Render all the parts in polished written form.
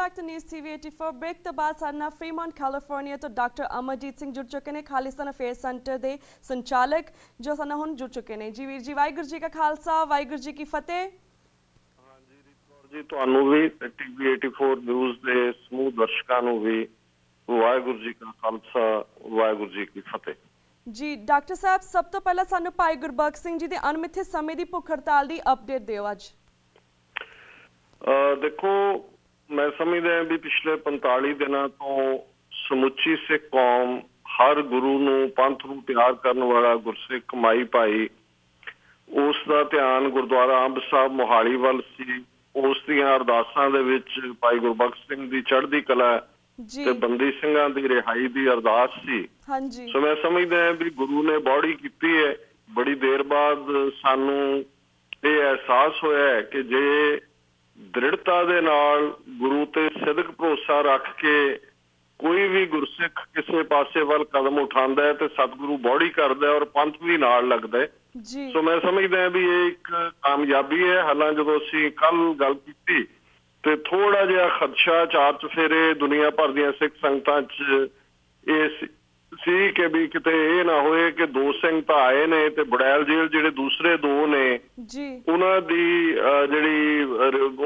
Back to news TV 84 break तो बाद साडे नाल फ्रीमॉन्ट कैलिफोर्निया तो डॉक्टर अमरजीत सिंह जुड़ चुके हैं खालिस्तान अफेयर्स सेंटर के संचालक जो साडे नाल हुण जुड़ चुके हैं। जी वीर जी वाहिगुरू जी का खालसा वाहिगुरू जी की फतेह। हाँ जी रितौर जी तुहानू भी TV 84 न्यूज़ के समूह दर्शकों नू भी वाहिगुरू जी का खालसा वाहिगुरू जी की फतेह। जी डॉक्टर साहब सब तो पहला सानू भाई गुरबख्श सिंह जी के अणमिथे समय की भुख हड़ताल की अपडेट दिओ अज। देखो मैं समझदा भी पिछले 45 दिनों तो समुची सिख कौम हर गुरु नू पंथ नू प्यार करने वाला गुरसिख माई भाई उसका ध्यान गुरुद्वारा अंब साहब मोहाली वाल सी। उस दियां अरदासां दे विच भाई गुरबख्श सिंह दी चढ़दी कला ते बंदी सिंघां दी रिहाई दी अरदास सी। हाँ जी। सो मैं समझदा भी गुरु ने बॉडी कीती है। बड़ी देर बाद सानू ये एहसास होया है कि जे दृढ़ता दे नाल गुरु ते सिदक भरोसा रख के कोई भी गुरसिख किसी पासे वाल कदम उठांदा है तो सतगुरु बॉडी करदा है और पंथ भी नाल लगदा है। सो मैं समझदा भी ये एक कामयाबी है। हालांकि जो असीं कल गल कीती ते थोड़ा जिहा खदशा चार चफेरे दुनिया भर दियां सिख संगतां च ये सी कि भी किते ये ना होए कि दो सिंह तां आए ने ते बड़ैल जेल जिहड़े दूसरे दो ने उन्हां दी जिहड़ी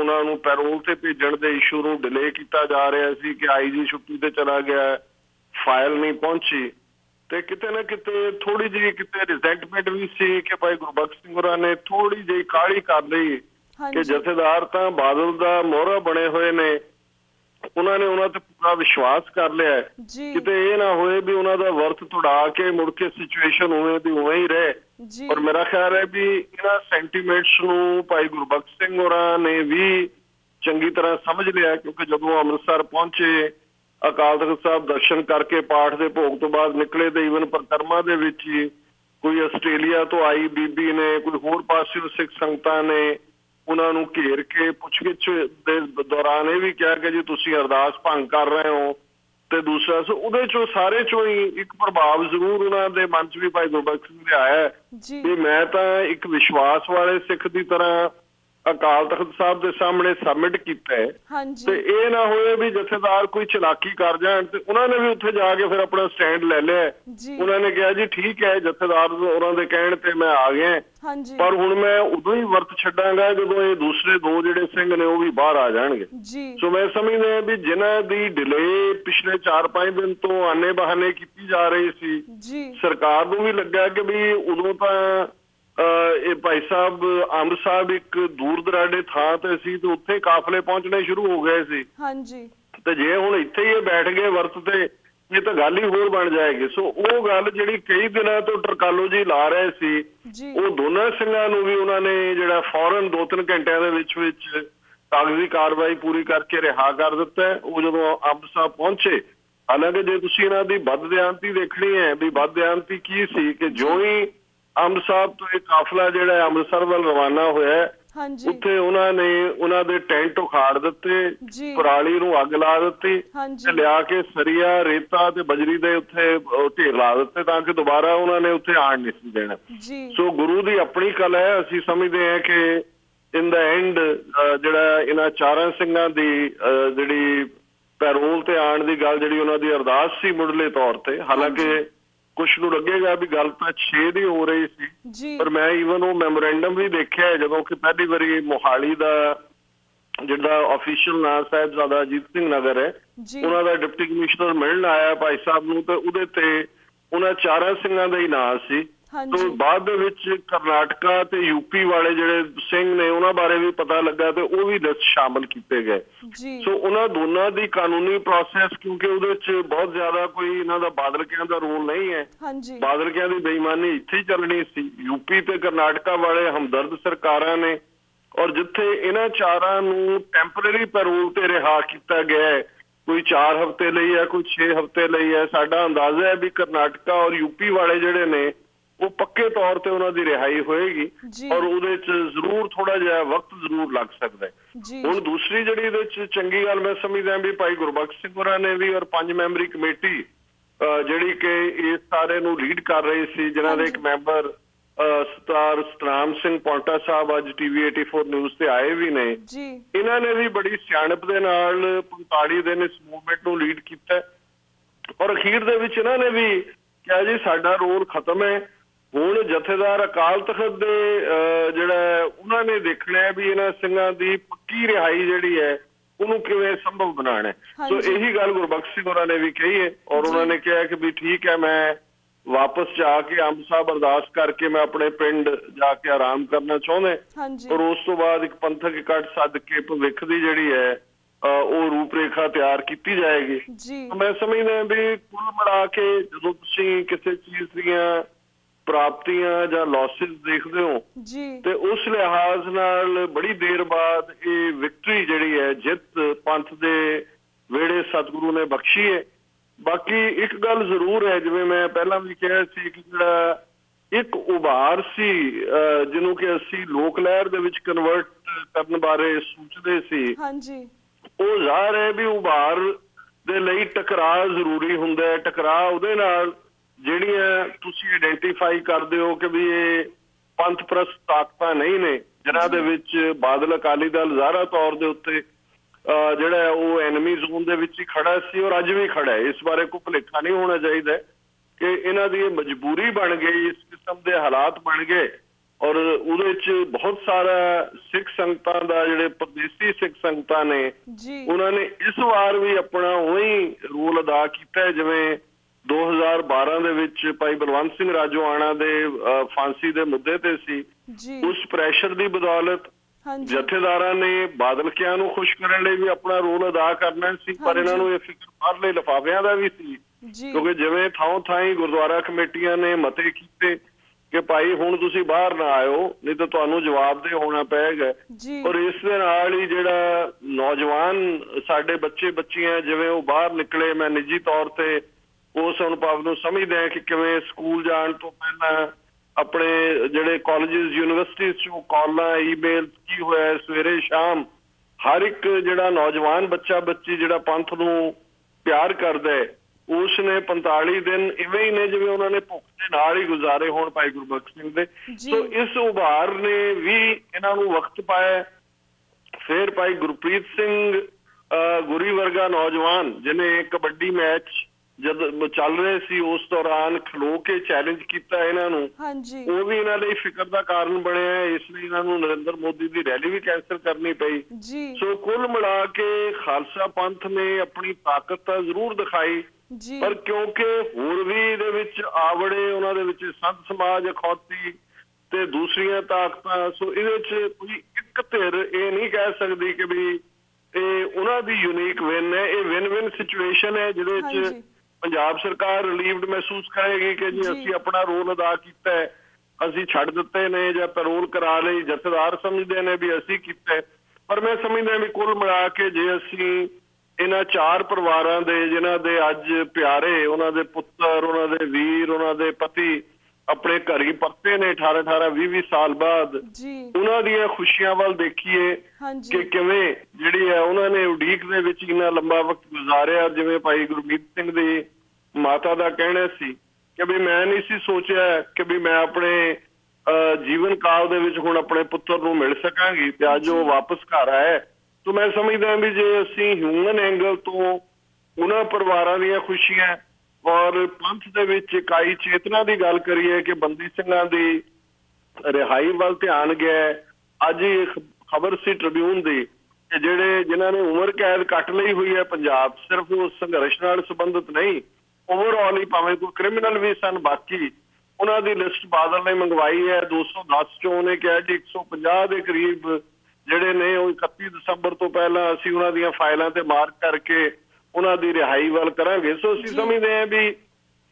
उन्हां नूं पैरोल ते भेजण दे इशू नूं डिले कीता जा रहा सी कि IG छुट्टी ते चला गया फाइल नहीं पहुंची ते किते ना किते थोड़ी जी किते रिजेंटमेंट भी सी कि भाई गुरबख्श सिंह होरां ने थोड़ी जी काहली कर लई कि जथेदार तां बादल दा मोहरा बने हुए ने उन्होंने उन्होंने पूरा विश्वास कर लिया है किते ये ना होए भी उन्होंने वर्थ तुड़ा के मुड़ के सिचुएशन उवें दी उवें ही रहे। और मेरा ख्याल है भी इन्हां सेंटीमेंट्स नूं भाई गुरबख्श सिंह होरां ने भी चंगी तरह समझ लिया क्योंकि जदों अमृतसर पहुंचे अकाल तख्त साहब दर्शन करके पाठ के भोग तो बाद निकले तो ईवन परिक्रमा दे विच ही कोई आस्ट्रेलिया तो आई बीबी ने कोई होर पासियों सिख संगतां ने उन्होंने घेर के पुछगिछ दे दौरान ये भी कहा कि जी तुसी अरदास भंग कर रहे हो तो दूसरा सो उहदे चों सारे चों ही एक प्रभाव जरूर उन्होंने मन च भी भाई गुरबख्श सिंह दे आया कि मैं तो एक विश्वास वाले सिख की तरह अकाल तख्त साहब के सामने सबमिट किया है ते ये ना होए भी जथेदार कोई चलाकी कर जाए तो उन्होंने भी उत्थे जाके फिर अपना स्टैंड ले लिया। उन्होंने कहा जी ठीक है जथेदार उन्होंने कहण ते मैं आ गया पर हुण मैं उदों ही वर्त छड्डांगा जदों ये दूसरे दो जिहड़े सिंह ने वो भी बाहर आ जाणगे। सो मैं समझदा भी जिन्हां दी डिले पिछले 4-5 दिन तो आने बहाने की जा रही सी सरकार नूं भी लग्या कि भी उदों तां भाई साहब अंब साहब एक दूर दराडे थां ते सी ते उत्थे काफले पहुंचने शुरू हो गए सी ते जे हुण इत्थे ही बैठ गए वर्त ते ये तो गल ही होर बन जाएगी। सो वो गल जिहड़ी कई दिनों तो टरकालो जी ला रहे सी वो दोनों सिंघां नूं भी उन्होंने जिहड़ा फौरन 2-3 घंटिਆਂ ਦੇ ਵਿੱਚ कागजी कार्रवाई पूरी करके रिहा कर दिता है। वो जदों अंब साहब पहुंचे हालांकि जे तुसीं इन्हां दी बददियानती देखनी है भी बददियानती की सी कि जो ही अंब साहब तो एक काफला जिहड़ा अमृतसर वाल रवाना होया उत्थे उन्होंने उन्होंने टेंट उखाड़ दिते पराली नूं अग ला दिती ते लिया के सरिया रेता ते बजरी दे उत्थे ढेर ला दिते तां कि दोबारा उन्होंने उत्थे आण नहीं सी देना। सो गुरु दी अपनी कल है असीं समझदे हैं कि इन द एंड जिहड़ा इन्हां चारां सिंघां दी जिहड़ी पैरोल ते आण दी गल जिहड़ी उन्हां दी अरदास सी मुढ़ले तौर ते हालांकि कुछ नूं लगेगा भी गल तां 6 दी हो रही सी पर मैं ईवन वो मैमोरेंडम भी देखिया है जदों कि पहली बारी मोहाली दा जिहड़ा ऑफिशियल नाम साहिबजादा अजीत सिंह नगर है उन्हां दा डिप्टी कमिश्नर मिलण आया भाई साहब नूं ते उहदे ते उन्हां चारां सिंघां दा ही नाम सी। तो बाद दे विच करनाटका ते यूपी वाले जिहड़े सिंह ने उन्हां बारे भी पता लगा तो वो भी लिस्ट शामिल किए गए। सो उन्हां दोनों की कानूनी प्रोसैस क्योंकि उहदे च बहुत ज्यादा कोई इन्हां दा बादलकियां दा रोल नहीं है बादलकियां दी बेईमानी इत्थे ही चलनी सी। यूपी ते करनाटका वाले हमदर्द सरकारां ने और जिथे इन्हां चारां नूं टैंपरेरी पैरोल ते रिहा किया गया है कोई 4 हफ्ते लई है कोई 6 हफ्ते लई है साडा अंदाजा है भी करनाटका और यूपी वाले जिहड़े ने वो पक्के तौर पर उन्होंने रिहाई होएगी और उहदे च जरूर थोड़ा जिहा वक्त जरूर लग सकता है। हुण दूसरी जिहड़ी इहदे च चंगी गल मैं समझदा भी भाई गुरबख्श सिंह होरां ने भी और 5 मैंबरी कमेटी जिहड़ी कि इस सारे नूं लीड कर रही सी जिन्हां दे एक मैंबर ਸਰਦਾਰ ਸਤਨਾਮ ਸਿੰਘ ਪੌਂਟਾ ਸਾਹਿਬ ਅੱਜ TV 84 ਨਿਊਜ਼ ਤੇ ਆਏ ਵੀ ਨੇ। ਜੀ ਇਹਨਾਂ ਨੇ ਵੀ ਬੜੀ ਸਿਆਣਪ ਦੇ ਨਾਲ 45 ਦਿਨ ਇਸ ਮੂਵਮੈਂਟ ਨੂੰ ਲੀਡ ਕੀਤਾ ਔਰ ਅਖੀਰ ਦੇ ਵਿੱਚ ਇਹਨਾਂ ਨੇ ਵੀ ਕਿਹਾ ਜੀ ਸਾਡਾ ਰੋਲ ਖਤਮ ਹੈ, ਹੁਣ ਜਥੇਦਾਰ ਅਕਾਲ ਤਖਤ ਦੇ ਜਿਹੜਾ ਉਹਨਾਂ ਨੇ ਦੇਖਣਾ ਹੈ ਵੀ ਇਹਨਾਂ ਸਿੰਘਾਂ ਦੀ ਪੱਕੀ ਰਿਹਾਈ ਜਿਹੜੀ ਹੈ ਉਹਨੂੰ ਕਿਵੇਂ ਸੰਭਵ ਬਣਾਉਣਾ ਹੈ। ਸੋ ਇਹੀ ਗੱਲ ਗੁਰਬਖਸ਼ ਸਿੰਘ ਹੋਰਾਂ ਨੇ ਵੀ ਕਹੀ ਹੈ ਔਰ ਉਹਨਾਂ ਨੇ ਕਿਹਾ ਕਿ ਵੀ ਠੀਕ ਹੈ, ਮੈਂ ਵਾਪਸ ਜਾ ਕੇ ਅੰਬ ਸਾਹਿਬ ਅਰਦਾਸ ਕਰਕੇ ਮੈਂ ਆਪਣੇ ਪਿੰਡ ਜਾ ਕੇ ਆਰਾਮ ਕਰਨਾ ਚਾਹੁੰਦਾ ਔਰ ਉਸ ਤੋਂ ਬਾਅਦ ਇੱਕ ਪੰਥਕ ਇਕੱਠ ਸੱਦ ਕੇ ਭਵਿੱਖ ਦੀ ਜਿਹੜੀ ਹੈ ਉਹ ਰੂਪਰੇਖਾ ਤਿਆਰ ਕੀਤੀ ਜਾਏਗੀ। ਮੈਂ ਸਮਝਦਾ ਵੀ ਕੁੱਲ ਮਿਲਾ ਕੇ ਜਦੋਂ ਤੁਸੀਂ ਕਿਸੇ ਚੀਜ਼ ਦੀਆਂ ਪ੍ਰਾਪਤੀਆਂ ਜਾਂ ਲਾਸਿਸ ਦੇਖਦੇ ਹੋ ਤੇ ਉਸ ਲਿਹਾਜ਼ ਨਾਲ ਬੜੀ ਦੇਰ ਬਾਅਦ ਇਹ ਵਿਕਟਰੀ ਜਿਹੜੀ ਹੈ, ਜਿੱਤ ਪੰਥ ਦੇ ਵਿਹੜੇ ਸਤਿਗੁਰੂ ਨੇ ਬਖਸ਼ੀ ਹੈ। ਬਾਕੀ ਇੱਕ ਗੱਲ ਜ਼ਰੂਰ ਹੈ, ਜਿਵੇਂ ਮੈਂ ਪਹਿਲਾਂ ਵੀ ਕਿਹਾ ਸੀ ਕਿ ਜਿਹੜਾ ਇੱਕ ਉਭਾਰ ਸੀ ਜਿਹਨੂੰ ਕਿ ਅਸੀਂ ਲੋਕ ਲਹਿਰ ਦੇ ਵਿੱਚ ਕਨਵਰਟ ਕਰਨ ਬਾਰੇ ਸੋਚਦੇ ਸੀ, ਉਹ ਜ਼ਾਹਰ ਹੈ ਵੀ ਉਭਾਰ ਦੇ ਲਈ ਟਕਰਾਅ ਜ਼ਰੂਰੀ ਹੁੰਦਾ ਹੈ। ਟਕਰਾਅ ਉਹਦੇ ਨਾਲ ਜਿਹੜੀਆਂ ਤੁਸੀਂ ਆਇਡੈਂਟੀਫਾਈ ਕਰਦੇ ਹੋ ਕਿ ਵੀ ਇਹ ਪੰਥ ਪ੍ਰਸਤ ਤਾਕਤਾਂ ਨਹੀਂ ਨੇ, ਜਿਨ੍ਹਾਂ ਦੇ ਵਿੱਚ ਬਾਦਲ ਅਕਾਲੀ ਦਲ ਜ਼ਾਹਰਾ ਤੌਰ ਦੇ ਉੱਤੇ ਜਿਹੜਾ ਉਹ ਐਨਮੀ ਜ਼ੋਨ ਦੇ ਵਿੱਚ ਹੀ ਖੜਾ ਸੀ ਔਰ ਅੱਜ ਵੀ ਖੜਾ ਹੈ। ਇਸ ਬਾਰੇ ਕੋਈ ਭੁਲੇਖਾ ਨਹੀਂ ਹੋਣਾ ਚਾਹੀਦਾ ਕਿ ਇਹਨਾਂ ਦੀ ਇਹ ਮਜਬੂਰੀ ਬਣ ਗਈ, ਇਸ ਕਿਸਮ ਦੇ ਹਾਲਾਤ ਬਣ ਗਏ ਔਰ ਉਹਦੇ ਚ ਬਹੁਤ ਸਾਰਾ ਸਿੱਖ ਸੰਗਤਾਂ ਦਾ ਜਿਹੜੇ ਪਰਦੇਸੀ ਸਿੱਖ ਸੰਗਤਾਂ ਨੇ ਉਹਨਾਂ ਨੇ ਇਸ ਵਾਰ ਵੀ ਆਪਣਾ ਉਹੀ ਰੋਲ ਅਦਾ ਕੀਤਾ ਜਿਵੇਂ 2012 ਦੇ ਵਿੱਚ ਭਾਈ ਬਲਵੰਤ ਸਿੰਘ ਰਾਜੋਆਣਾ ਦੇ ਫਾਂਸੀ ਦੇ ਮੁੱਦੇ ਤੇ ਸੀ। ਉਸ ਪ੍ਰੈਸ਼ਰ ਦੀ ਬਦੌਲਤ ਜਥੇਦਾਰਾਂ ਨੇ ਬਾਦਲਕਿਆਂ ਨੂੰ ਖੁਸ਼ ਕਰਨ ਲਈ ਵੀ ਆਪਣਾ ਰੋਲ ਅਦਾ ਕਰਨਾ ਸੀ, ਪਰ ਇਹਨਾਂ ਨੂੰ ਇਹ ਫਿਕਰ ਬਾਹਰਲੇ ਲਿਫਾਫਿਆਂ ਦਾ ਵੀ ਸੀ ਕਿਉਂਕਿ ਜਿਵੇਂ ਥਾਂ ਥਾਂ ਗੁਰਦੁਆਰਾ ਕਮੇਟੀਆਂ ਨੇ ਮਤੇ ਕੀਤੇ ਕਿ ਭਾਈ ਹੁਣ ਤੁਸੀਂ ਬਾਹਰ ਨਾ ਆਇਓ ਨਹੀਂ ਤਾਂ ਤੁਹਾਨੂੰ ਜਵਾਬਦੇਹ ਹੋਣਾ ਪਏਗਾ। ਔਰ ਇਸ ਦੇ ਨਾਲ ਹੀ ਜਿਹੜਾ ਨੌਜਵਾਨ ਸਾਡੇ ਬੱਚੇ ਬੱਚੀਆਂ ਜਿਵੇਂ ਉਹ ਬਾਹਰ ਨਿਕਲੇ, ਮੈਂ ਨਿੱਜੀ ਤੌਰ ਤੇ ਉਸ ਅਨੁਭਵ ਨੂੰ ਸਮਝਦਾ ਕਿ ਕਿਵੇਂ ਸਕੂਲ ਜਾਣ ਤੋਂ ਪਹਿਲਾਂ ਆਪਣੇ ਜਿਹੜੇ ਕਾਲਜਿਸ ਯੂਨੀਵਰਸਿਟੀਜ਼ ਚੋਂ ਕਾਲਾਂ ਈਮੇਲ ਕੀ ਹੋਇਆ ਸਵੇਰੇ ਸ਼ਾਮ ਹਰ ਇੱਕ ਜਿਹੜਾ ਨੌਜਵਾਨ ਬੱਚਾ ਬੱਚੀ ਜਿਹੜਾ ਪੰਥ ਨੂੰ ਪਿਆਰ ਕਰਦਾ ਹੈ ਉਸ ਨੇ 45 ਦਿਨ ਇਵੇਂ ਹੀ ਨੇ ਜਿਵੇਂ ਉਹਨਾਂ ਨੇ ਭੁੱਖ ਦੇ ਨਾਲ ਹੀ ਗੁਜ਼ਾਰੇ ਹੋਣ ਭਾਈ ਗੁਰਬਖਸ਼ ਸਿੰਘ ਦੇ। ਸੋ ਇਸ ਉਭਾਰ ਨੇ ਵੀ ਇਹਨਾਂ ਨੂੰ ਵਕਤ ਪਾਇਆ। ਫਿਰ ਭਾਈ ਗੁਰਪ੍ਰੀਤ ਸਿੰਘ ਗੁਰੀ ਵਰਗਾ ਨੌਜਵਾਨ ਜਿਹਨੇ ਕਬੱਡੀ ਮੈਚ ਜਦ ਚੱਲ ਰਹੇ ਸੀ ਉਸ ਦੌਰਾਨ ਖਲੋ ਕੇ ਚੈਲੰਜ ਕੀਤਾ ਇਹਨਾਂ ਨੂੰ, ਉਹ ਵੀ ਇਹਨਾਂ ਲਈ ਫਿਕਰ ਦਾ ਕਾਰਨ ਬਣਿਆ। ਇਸ ਲਈ ਇਹਨਾਂ ਨੂੰ ਨਰਿੰਦਰ ਮੋਦੀ ਦੀ ਰੈਲੀ ਵੀ ਕੈਂਸਲ ਕਰਨੀ ਪਈ। ਸੋ ਕੁੱਲ ਮਿਲਾ ਕੇ ਖਾਲਸਾ ਪੰਥ ਨੇ ਆਪਣੀ ਤਾਕਤ ਤਾਂ ਜ਼ਰੂਰ ਦਿਖਾਈ, ਪਰ ਕਿਉਂਕਿ ਹੋਰ ਵੀ ਇਹਦੇ ਵਿੱਚ ਆਵੜੇ ਉਹਨਾਂ ਦੇ ਵਿੱਚ ਸੰਤ ਸਮਾਜ ਅਖੌਤੀ ਤੇ ਦੂਸਰੀਆਂ ਤਾਕਤਾਂ, ਸੋ ਇਹਦੇ ਚ ਕੋਈ ਇੱਕ ਧਿਰ ਇਹ ਨਹੀਂ ਕਹਿ ਸਕਦੀ ਕਿ ਵੀ ਇਹ ਉਹਨਾਂ ਦੀ ਯੂਨੀਕ ਵਿਨ ਹੈ। ਇਹ ਵਿਨ ਵਿਨ ਸਿਚੁਏਸ਼ਨ ਹੈ ਜਿਹਦੇ ਚ ਪੰਜਾਬ ਸਰਕਾਰ ਰਿਲੀਵਡ ਮਹਿਸੂਸ ਕਰੇਗੀ ਕਿ ਜੀ ਅਸੀਂ ਆਪਣਾ ਰੋਲ ਅਦਾ ਕੀਤਾ ਹੈ, ਅਸੀਂ ਛੱਡ ਦਿੱਤੇ ਨੇ ਜਾਂ ਪੈਰੋਲ ਕਰਾ ਲਈ, ਜਥੇਦਾਰ ਸਮਝਦੇ ਨੇ ਵੀ ਅਸੀਂ ਕੀਤਾ। ਪਰ ਮੈਂ ਸਮਝਦਾ ਵੀ ਕੁੱਲ ਮਿਲਾ ਕੇ ਜੇ ਅਸੀਂ ਇਹਨਾਂ ਚਾਰ ਪਰਿਵਾਰਾਂ ਦੇ ਜਿਨ੍ਹਾਂ ਦੇ ਅੱਜ ਪਿਆਰੇ ਉਹਨਾਂ ਦੇ ਪੁੱਤਰ ਉਹਨਾਂ ਦੇ ਵੀਰ ਉਹਨਾਂ ਦੇ ਪਤੀ ਆਪਣੇ ਘਰ ਹੀ ਪਰਤੇ ਨੇ 18 20 ਸਾਲ ਬਾਅਦ, ਉਹਨਾਂ ਦੀਆਂ ਖੁਸ਼ੀਆਂ ਵੱਲ ਦੇਖੀਏ ਕਿ ਕਿਵੇਂ ਜਿਹੜੀ ਹੈ ਉਹਨਾਂ ਨੇ ਉਡੀਕ ਦੇ ਵਿੱਚ ਇੰਨਾ ਲੰਬਾ ਵਕਤ ਗੁਜ਼ਾਰਿਆ। ਜਿਵੇਂ ਭਾਈ ਗੁਰਮੀਤ ਸਿੰਘ ਦੀ ਮਾਤਾ ਦਾ ਕਹਿਣਾ ਸੀ ਕਿ ਵੀ ਮੈਂ ਨਹੀਂ ਸੀ ਸੋਚਿਆ ਕਿ ਵੀ ਮੈਂ ਆਪਣੇ ਜੀਵਨ ਕਾਲ ਦੇ ਵਿੱਚ ਹੁਣ ਆਪਣੇ ਪੁੱਤਰ ਨੂੰ ਮਿਲ ਸਕਾਂਗੀ ਤੇ ਅੱਜ ਉਹ ਵਾਪਸ ਘਰ ਆਇਆ। ਤਾਂ ਮੈਂ ਸਮਝਦਾ ਵੀ ਜੇ ਅਸੀਂ ਹਿਊਮਨ ਐਂਗਲ ਤੋਂ ਉਹਨਾਂ ਪਰਿਵਾਰਾਂ ਦੀਆਂ ਖੁਸ਼ੀਆਂ ਔਰ ਪੰਥ ਦੇ ਵਿੱਚ ਇਕਾਈ ਚੇਤਨਾ ਦੀ ਗੱਲ ਕਰੀਏ ਕਿ ਬੰਦੀ ਸਿੰਘਾਂ ਦੀ ਰਿਹਾਈ ਵੱਲ ਧਿਆਨ ਗਿਆ। ਅੱਜ ਇਹ ਖਬਰ ਸੀ ਟ੍ਰਿਬਿਊਨ ਦੀ ਕਿ ਜਿਹੜੇ ਜਿਨ੍ਹਾਂ ਨੇ ਉਮਰ ਕੈਦ ਕੱਟ ਲਈ ਹੋਈ ਹੈ ਪੰਜਾਬ, ਸਿਰਫ ਉਹ ਸੰਘਰਸ਼ ਨਾਲ ਸੰਬੰਧਿਤ ਨਹੀਂ, ਓਵਰਆਲ ਹੀ ਭਾਵੇਂ ਕੋਈ ਕ੍ਰਿਮੀਨਲ ਵੀ ਸਨ, ਬਾਕੀ ਉਹਨਾਂ ਦੀ ਲਿਸਟ ਬਾਦਲ ਨੇ ਮੰਗਵਾਈ ਹੈ। 210 ਚੋਂ ਉਹਨੇ ਕਿਹਾ ਜੀ 150 ਦੇ ਕਰੀਬ ਜਿਹੜੇ ਨੇ ਉਹ 31 ਦਸੰਬਰ ਤੋਂ ਪਹਿਲਾਂ ਅਸੀਂ ਉਹਨਾਂ ਦੀਆਂ ਫਾਈਲਾਂ ਤੇ ਮਾਰਕ ਕਰਕੇ ਉਹਨਾਂ ਦੀ ਰਿਹਾਈ ਵੱਲ ਕਰਾਂਗੇ। ਸੋ ਅਸੀਂ ਸਮਝਦੇ ਹਾਂ ਵੀ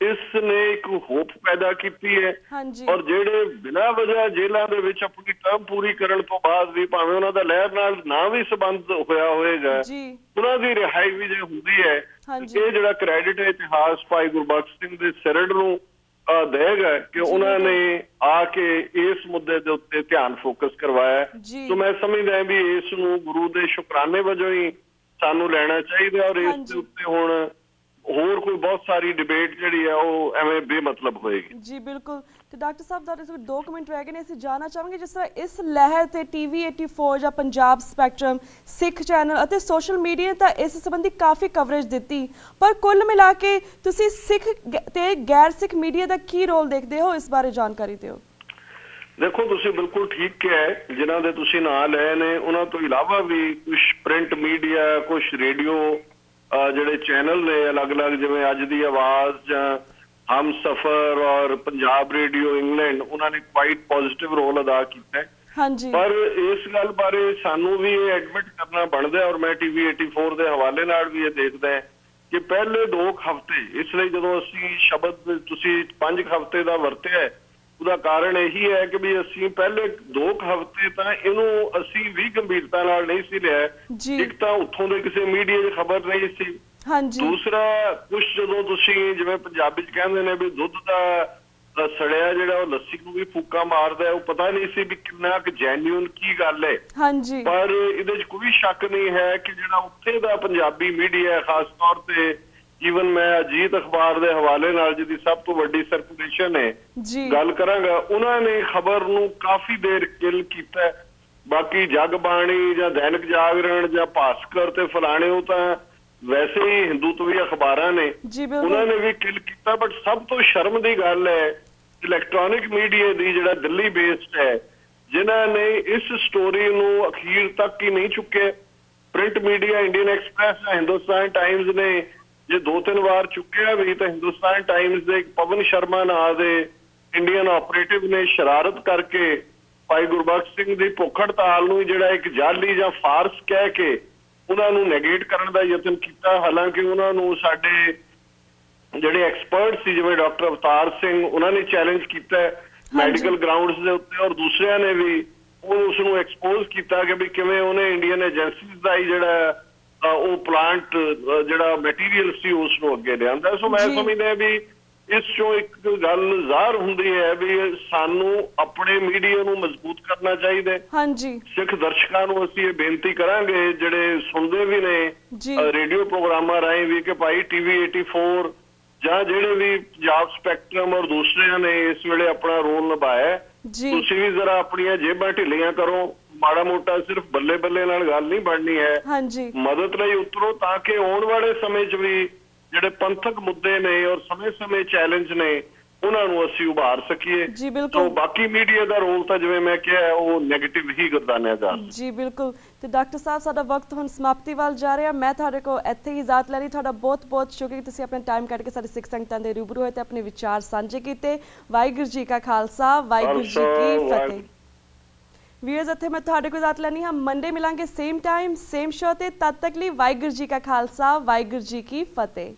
ਇਸ ਨੇ ਇੱਕ ਹੋਪ ਪੈਦਾ ਕੀਤੀ ਹੈ ਔਰ ਜਿਹੜੇ ਬਿਨਾਂ ਵਜ੍ਹਾ ਜੇਲ੍ਹਾਂ ਦੇ ਵਿੱਚ ਆਪਣੀ ਟਰਮ ਪੂਰੀ ਕਰਨ ਤੋਂ ਬਾਅਦ ਵੀ ਭਾਵੇਂ ਉਹਨਾਂ ਦਾ ਲਹਿਰ ਨਾਲ ਨਾ ਵੀ ਸੰਬੰਧ ਹੋਇਆ ਹੋਏਗਾ, ਉਹਨਾਂ ਦੀ ਰਿਹਾਈ ਵੀ ਜੇ ਹੁੰਦੀ ਹੈ ਇਹ ਜਿਹੜਾ ਕ੍ਰੈਡਿਟ ਹੈ ਇਤਿਹਾਸ ਭਾਈ ਗੁਰਬਖਸ਼ ਸਿੰਘ ਦੇ ਸਿਰੜ ਨੂੰ ਦੇਗਾ ਕਿ ਉਹਨਾਂ ਨੇ ਆ ਕੇ ਇਸ ਮੁੱਦੇ ਦੇ ਉੱਤੇ ਧਿਆਨ ਫੋਕਸ ਕਰਵਾਇਆ। ਸੋ ਮੈਂ ਸਮਝਦਾ ਵੀ ਇਸ ਨੂੰ ਗੁਰੂ ਦੇ ਸ਼ੁਕਰਾਨੇ ਵਜੋਂ ਹੀ ਸਾਨੂੰ ਲੈਣਾ ਚਾਹੀਦਾ ਔਰ ਇਸ ਦੇ ਉੱਤੇ ਹੁਣ ਹੋਰ ਕੋਈ ਬਹੁਤ ਸਾਰੀ ਡਿਬੇਟ ਜਿਹੜੀ ਹੈ ਉਹ ਐਵੇਂ ਬੇਮਤਲਬ ਹੋਏਗੀ। ਜੀ ਬਿਲਕੁਲ। ਤੇ ਡਾਕਟਰ ਸਾਹਿਬ ਤੁਹਾਡੇ ਕੋਲ 2 ਮਿੰਟ ਰਹਿ ਗਏ ਨੇ, ਅਸੀਂ ਜਾਣਨਾ ਚਾਹਾਂਗੇ ਜਿਸ ਤਰ੍ਹਾਂ ਇਸ ਲਹਿਰ ਤੇ TV 84 ਜਾਂ ਪੰਜਾਬ ਸਪੈਕਟਰਮ, ਸਿੱਖ ਚੈਨਲ ਅਤੇ ਸੋਸ਼ਲ ਮੀਡੀਆ ਨੇ ਤਾਂ ਇਸ ਸੰਬੰਧੀ ਕਾਫੀ ਕਵਰੇਜ ਦਿੱਤੀ, ਪਰ ਕੁੱਲ ਮਿਲਾ ਕੇ ਤੁਸੀਂ ਸਿੱਖ ਤੇ ਗੈਰ ਸਿੱਖ ਮੀਡੀਆ ਦਾ ਕੀ ਰੋਲ ਦੇਖਦੇ ਹੋ, ਇਸ ਬਾਰੇ ਜਾਣਕਾਰੀ ਦਿਓ। ਦੇਖੋ, ਤੁਸੀਂ ਬਿਲਕੁਲ ਠੀਕ ਕਿਹਾ ਹੈ, ਜਿਨ੍ਹਾਂ ਦੇ ਤੁਸੀਂ ਨਾਂ ਲਏ ਨੇ ਉਹਨਾਂ ਤੋਂ ਇਲਾਵਾ ਵੀ ਕੁਝ ਪ੍ਰਿੰਟ ਮੀਡੀਆ, ਕੁਝ ਰੇਡੀਓ ਜਿਹੜੇ ਚੈਨਲ ਨੇ ਅਲੱਗ-ਅਲੱਗ, ਜਿਵੇਂ ਅੱਜ ਦੀ ਆਵਾਜ਼ ਜਾਂ ਹਮਸਫਰ ਔਰ ਪੰਜਾਬ ਰੇਡੀਓ ਇੰਗਲੈਂਡ, ਉਹਨਾਂ ਨੇ ਕੁਆਇਟ ਪੋਜ਼ਿਟਿਵ ਰੋਲ ਅਦਾ ਕੀਤਾ ਹੈ। ਹਾਂਜੀ। ਪਰ ਇਸ ਗੱਲ ਬਾਰੇ ਸਾਨੂੰ ਵੀ ਇਹ ਐਡਮਿਟ ਕਰਨਾ ਬਣਦਾ, ਔਰ ਮੈਂ TV 84 ਦੇ ਹਵਾਲੇ ਨਾਲ ਵੀ ਇਹ ਦੇਖਦਾ ਕਿ ਪਹਿਲੇ 2 ਹਫ਼ਤੇ, ਇਸ ਲਈ ਜਦੋਂ ਅਸੀਂ ਸ਼ਬਦ ਤੁਸੀਂ 5 ਹਫ਼ਤੇ ਦਾ ਵਰਤਿਆ, ਉਹਦਾ ਕਾਰਨ ਇਹੀ ਹੈ ਕਿ ਵੀ ਅਸੀਂ ਪਹਿਲੇ 2 ਹਫ਼ਤੇ ਤਾਂ ਇਹਨੂੰ ਅਸੀਂ ਵੀ ਗੰਭੀਰਤਾ ਨਾਲ ਨਹੀਂ ਸੀ ਲਿਆ। ਇੱਕ ਤਾਂ ਉੱਥੋਂ ਦੇ ਕਿਸੇ ਮੀਡੀਆ 'ਚ ਖਬਰ ਨਹੀਂ ਸੀ, ਦੂਸਰਾ ਕੁਛ ਜਦੋਂ ਤੁਸੀਂ ਜਿਵੇਂ ਪੰਜਾਬੀ 'ਚ ਕਹਿੰਦੇ ਨੇ ਵੀ ਦੁੱਧ ਦਾ ਸੜਿਆ ਜਿਹੜਾ ਉਹ ਲੱਸੀ ਨੂੰ ਵੀ ਫੂਕਾ ਮਾਰਦਾ, ਉਹ ਪਤਾ ਨਹੀਂ ਸੀ ਵੀ ਕਿੰਨਾ ਕੁ ਜੈਨੂਇਨ ਕੀ ਗੱਲ ਹੈ। ਪਰ ਇਹਦੇ 'ਚ ਕੋਈ ਸ਼ੱਕ ਨਹੀਂ ਹੈ ਕਿ ਜਿਹੜਾ ਉੱਥੇ ਦਾ ਪੰਜਾਬੀ ਮੀਡੀਆ, ਖਾਸ ਤੌਰ ਤੇ ਈਵਨ ਮੈਂ ਅਜੀਤ ਅਖਬਾਰ ਦੇ ਹਵਾਲੇ ਨਾਲ ਜਿਹਦੀ ਸਭ ਤੋਂ ਵੱਡੀ ਸਰਕੂਲੇਸ਼ਨ ਹੈ ਗੱਲ ਕਰਾਂਗਾ, ਉਹਨਾਂ ਨੇ ਖਬਰ ਨੂੰ ਕਾਫੀ ਦੇਰ ਕਿਲ ਕੀਤਾ। ਬਾਕੀ ਜਗਬਾਣੀ ਜਾਂ ਦੈਨਿਕ ਜਾਗਰਣ ਜਾਂ ਭਾਸਕਰ ਤੇ ਫਲਾਣੇ, ਉਹ ਤਾਂ ਵੈਸੇ ਹੀ ਹਿੰਦੂਤਵੀ ਅਖਬਾਰਾਂ ਨੇ, ਉਹਨਾਂ ਨੇ ਵੀ ਕਿਲ ਕੀਤਾ। ਬਟ ਸਭ ਤੋਂ ਸ਼ਰਮ ਦੀ ਗੱਲ ਹੈ ਇਲੈਕਟ੍ਰੋਨਿਕ ਮੀਡੀਆ ਦੀ, ਜਿਹੜਾ ਦਿੱਲੀ ਬੇਸਡ ਹੈ, ਜਿਨ੍ਹਾਂ ਨੇ ਇਸ ਸਟੋਰੀ ਨੂੰ ਅਖੀਰ ਤੱਕ ਹੀ ਨਹੀਂ ਚੁੱਕਿਆ। Print media Indian express, Hindustan Times ਨੇ ਜੇ 2-3 ਵਾਰ ਚੁੱਕਿਆ ਵੀ, ਤਾਂ ਹਿੰਦੁਸਤਾਨ ਟਾਈਮਜ਼ ਦੇ ਪਵਨ ਸ਼ਰਮਾ ਨਾਂ ਦੇ ਇੰਡੀਅਨ ਆਪਰੇਟਿਵ ਨੇ ਸ਼ਰਾਰਤ ਕਰਕੇ ਭਾਈ ਗੁਰਬਖਸ਼ ਸਿੰਘ ਦੀ ਭੁੱਖ ਹੜਤਾਲ ਨੂੰ ਜਿਹੜਾ ਇੱਕ ਜਾਲੀ ਜਾਂ ਫਾਰਸ ਕਹਿ ਕੇ ਉਹਨਾਂ ਨੂੰ ਨੈਗੇਟ ਕਰਨ ਦਾ ਯਤਨ ਕੀਤਾ। ਹਾਲਾਂਕਿ ਉਹਨਾਂ ਨੂੰ ਸਾਡੇ ਜਿਹੜੇ ਐਕਸਪਰਟ ਸੀ, ਜਿਵੇਂ ਡਾਕਟਰ ਅਵਤਾਰ ਸਿੰਘ, ਉਹਨਾਂ ਨੇ ਚੈਲੰਜ ਕੀਤਾ ਮੈਡੀਕਲ ਗਰਾਊਂਡਸ ਦੇ ਉੱਤੇ, ਔਰ ਦੂਸਰਿਆਂ ਨੇ ਵੀ ਉਸ ਨੂੰ ਐਕਸਪੋਜ਼ ਕੀਤਾ ਕਿ ਵੀ ਕਿਵੇਂ ਉਹਨੇ ਇੰਡੀਅਨ ਏਜੰਸੀਜ਼ ਦਾ ਹੀ ਜਿਹੜਾ ਉਹ ਪਲਾਂਟ ਜਿਹੜਾ ਮਟੀਰੀਅਲ ਸੀ ਉਸ ਨੂੰ ਅੱਗੇ ਲਿਆਂਦਾ। ਸੋ ਮੈਂ ਸਮਝਦਾ ਵੀ ਇਸ ਚੋਂ ਇੱਕ ਗੱਲ ਜ਼ਾਹਰ ਹੁੰਦੀ ਹੈ ਵੀ ਸਾਨੂੰ ਆਪਣੇ ਮੀਡੀਆ ਨੂੰ ਮਜ਼ਬੂਤ ਕਰਨਾ ਚਾਹੀਦਾ ਹੈ। ਸਿੱਖ ਦਰਸ਼ਕਾਂ ਨੂੰ ਅਸੀਂ ਇਹ ਬੇਨਤੀ ਕਰਾਂਗੇ, ਜਿਹੜੇ ਸੁਣਦੇ ਵੀ ਨੇ ਰੇਡੀਓ ਪ੍ਰੋਗਰਾਮਾਂ ਰਾਹੀਂ ਵੀ, ਕਿ ਭਾਈ TV 84 ਜਾਂ ਜਿਹੜੇ ਵੀ ਪੰਜਾਬ ਸਪੈਕਟਰਮ ਔਰ ਦੂਸਰਿਆਂ ਨੇ ਇਸ ਵੇਲੇ ਆਪਣਾ ਰੋਲ ਨਿਭਾਇਆ, ਤੁਸੀਂ ਵੀ ਜ਼ਰਾ ਆਪਣੀਆਂ ਜੇਬਾਂ ਢਿੱਲੀਆਂ ਕਰੋ। ਮਾੜਾ ਮੋਟਾ ਸਿਰਫ ਬੱਲੇ ਬੱਲੇ ਨਾਲ ਗੱਲ ਨਹੀਂ ਬਣਨੀ ਹੈ, ਮਦਦ ਲਈ ਉਤਰੋ, ਤਾਂ ਕਿ ਆਉਣ ਵਾਲੇ ਸਮੇਂ 'ਚ ਵੀ ਜਿਹੜੇ ਪੰਥਕ ਮੁੱਦੇ ਨੇ ਔਰ ਸਮੇਂ-ਸਮੇਂ ਚੈਲੰਜ ਨੇ, ਉਹਨਾਂ ਨੂੰ ਅਸੀਂ ਉਭਾਰ ਸਕੀਏ। ਸੋ ਬਾਕੀ ਮੀਡੀਆ ਦਾ ਰੋਲ ਤਾਂ ਜਿਵੇਂ ਮੈਂ ਕਿਹਾ ਉਹ ਨੈਗੇਟਿਵ ਹੀ ਗਰਦਾਨਿਆ ਜਾ ਸਕਦਾ। ਜੀ ਬਿਲਕੁਲ। ਤੇ ਡਾਕਟਰ ਸਾਹਿਬ, ਸਾਡਾ ਵਕਤ ਹੁਣ ਸਮਾਪਤੀ ਵੱਲ ਜਾ ਰਿਹਾ। ਮੈਂ ਤੁਹਾਡੇ ਕੋਲ ਇੱਥੇ ਹੀ ਇਜਾਜ਼ਤ ਲੈਣੀ। ਤੁਹਾਡਾ ਬਹੁਤ-ਬਹੁਤ ਸ਼ੁਕਰੀਆ, ਤੁਸੀਂ ਆਪਣਾ ਟਾਈਮ ਕੱਢ ਕੇ ਸਾਡੇ ਸਿੱਖ ਸੰਗਤਾਂ ਦੇ ਰੂਬਰੂ ਹੋਏ ਤੇ ਆਪਣੇ ਵਿਚਾਰ ਸਾਂਝੇ ਕੀਤੇ। ਵਾਹਿਗੁਰੂ ਜੀ ਕਾ ਖਾਲਸਾ, ਵਾਹਿਗੁਰੂ ਜੀ ਕੀ ਫਤਿਹ। ਵੀਅਰਸ, ਇੱਥੇ ਮੈਂ ਤੁਹਾਡੇ ਕੋਲ ਇਜਾਜ਼ਤ ਲੈਣੀ ਹਾਂ। ਮੰਡੇ ਮਿਲਾਂਗੇ ਸੇਮ ਟਾਈਮ ਸੇਮ ਸ਼ੋ ਤੇ, ਤਦ ਤੱਕ ਲਈ ਵਾਹਿਗੁਰੂ ਜੀ ਕਾ ਖਾਲਸਾ, ਵਾਹਿਗੁਰੂ ਜੀ ਕੀ ਫਤਿਹ।